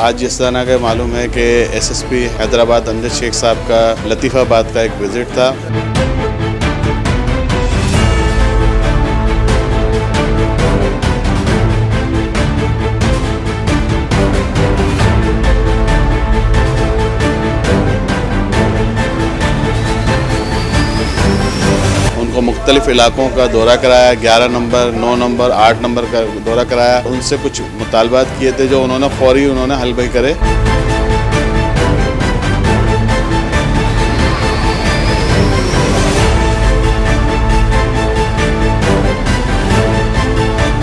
آج جس طرح کہ معلوم ہے کہ ایس ایس پی حیدرآباد امجد شیخ صاحب کا لطیف آباد کا ایک وزٹ تھا. ان کو مختلف علاقوں کا دورہ کرایا، 11 نمبر، 9 نمبر، 8 نمبر کا دورہ کرایا. ان سے کچھ مطالبات کیے تھے جو انہوں نے فوری حل بھائی کرے.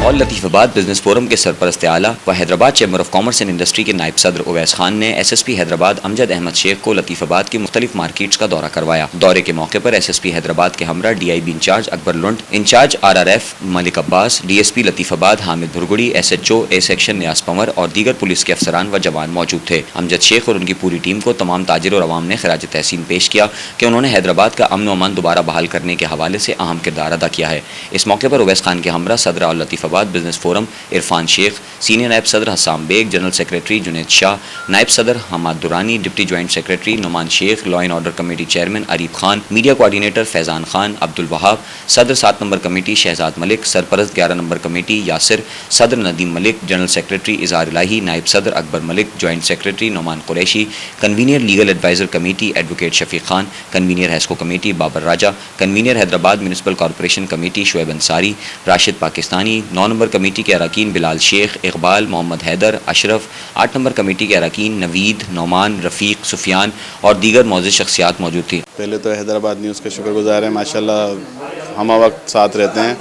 اور لطیف آباد بزنس فورم کے سرپرست اعلیٰ و Hyderabad chamber of commerce and industry کے نائب صدر اویس خان نے ایس ایس پی حیدرآباد امجد احمد شیخ کو لطیف آباد کی مختلف مارکیٹس کا دورہ کروایا. دورے کے موقع پر ایس ایس پی حیدرآباد کے ہمراہ D I B in-charge Akbar Lund, in-charge R R F Malik Abbas, D S P Latifabad Hamid Bhurgri, S H O A section Niaz Panhwar اور دیگر پولیس کے افسران و جوان موجود تھے. امجد شیخ اور ان کی پوری ٹیم کو تمام تاجر اور عوام نے خراج تحسین پیش کیا کہ انہوں نے حیدرآباد کا امن و امان دوبارہ بحال کرنے کے حوالے سے اہم کردار ادا کیا ہے. اس موقع پر اویس خان کے ہمراہ صدر اور لطیف آباد بزنس فورم عرفان شیخ، سینئر نائب صدر حسام بیگ، جنرل سیکریٹری جنید شاہ، نائب صدر Hammad Durrani, deputy joint secretary Noman Sheikh, law and order committee chairman Areeb Khan, media coordinator Faizan Khan, Abdulwahab, صدر 7 نمبر کمیٹی شہزاد ملک، سرپرست 11 نمبر کمیٹی یاسر، صدر ندیم ملک، جنرل سیکریٹری اظہار الہی، نائب صدر Akbar Malik, joint secretary Noman Qureshi, convener legal adviser committee advocate Shafiq Khan, convener HESCO committee Babar Raja, convener Hyderabad municipal corporation committee Shoaib Ansari, Rashid Pakistani, 9 number committee کے اراکین Bilal Sheikh, Iqbal, Muhammad Haider, Ashraf, 8 number committee کے اراکین نوید، نعمان، رفیق، سفیان اور دیگر معزز شخصیات موجود تھی. پہلے تو حیدرآباد نیوز کے شکر گزار ہیں، ماشاءاللہ ہم وقت ساتھ رہتے ہیں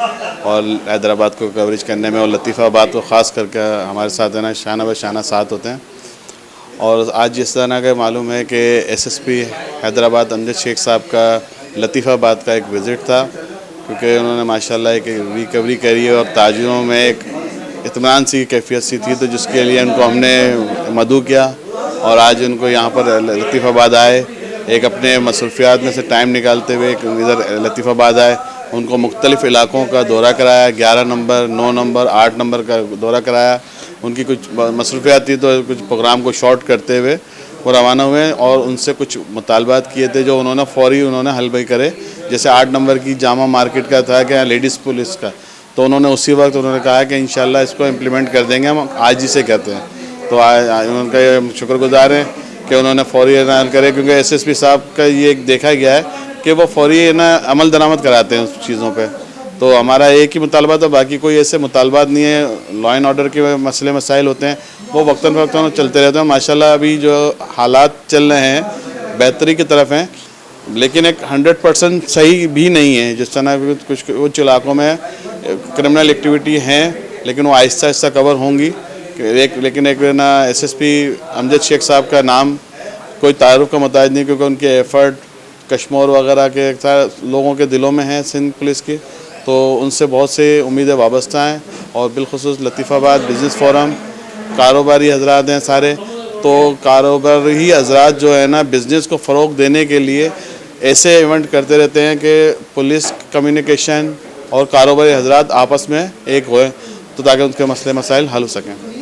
اور حیدرآباد کو کوریج کرنے میں، اور لطیف آباد کو خاص کر کے ہمارے ساتھ ہے نا شانہ بہ شانہ ساتھ ہوتے ہیں. اور آج جس طرح کہ معلوم ہے کہ ایس ایس پی حیدرآباد امجد شیخ صاحب کا لطیف آباد کا ایک وزٹ تھا، کیونکہ انہوں نے ماشاءاللہ ایک ریکوری کری اور تاجروں میں ایک اطمینان سی کیفیت سی تھی، تو جس کے لیے ان کو ہم نے مدعو کیا اور آج ان کو یہاں پر لطیف آباد آئے، ایک اپنے مصروفیات میں سے ٹائم نکالتے ہوئے ادھر لطیف آباد آئے. ان کو مختلف علاقوں کا دورہ کرایا، 11 نمبر، 9 نمبر، 8 نمبر کا دورہ کرایا. ان کی کچھ مصروفیات تھی تو کچھ پروگرام کو شارٹ کرتے ہوئے وہ روانہ ہوئے اور ان سے کچھ مطالبات کیے تھے جو انہوں نے فوری حل بھائی کرے. جیسے 8 نمبر کی جامع مارکیٹ کا تھا کہ لیڈیز پولیس کا، تو انہوں نے اسی وقت کہا کہ انشاءاللہ اس کو امپلیمنٹ کر دیں گے، ہم آج ہی سے کہتے ہیں. تو ان کا یہ شکر گزار ہیں کہ انہوں نے فوری حل کرے، کیونکہ ایس ایس پی صاحب کا یہ دیکھا گیا ہے کہ وہ فوری عمل درآمد کراتے ہیں اس چیزوں پہ. تو ہمارا ایک ہی مطالبہ تھا، باقی کوئی ایسے مطالبات نہیں ہے. لا اینڈ آرڈر کے مسئلے مسائل ہوتے ہیں وہ وقتاً فوقتاً چلتے رہتے ہیں. ماشاءاللہ ابھی جو حالات چل رہے ہیں بہتری کی طرف ہیں، لیکن ایک 100% صحیح بھی نہیں ہے. جس طرح کچھ علاقوں میں کرمنل ایکٹیویٹی ہیں لیکن وہ آہستہ آہستہ کور ہوں گی. لیکن ایک ایس ایس پی امجد شیخ صاحب کا نام کوئی تعارف کا محتاج نہیں، کیونکہ ان کے ایفرٹ کشمور وغیرہ کے لوگوں کے دلوں میں ہیں سندھ پولیس کی، تو ان سے بہت سے امیدیں وابستہ ہیں. اور بالخصوص لطیف آباد بزنس فورم کاروباری حضرات ہیں سارے، تو کاروباری حضرات جو ہے نا بزنس کو فروغ دینے کے لیے ایسے ایونٹ کرتے رہتے ہیں کہ پولیس کمیونیکیشن اور کاروباری حضرات آپس میں ایک ہوئے، تو تاکہ ان کے مسئلے مسائل حل ہو سکیں.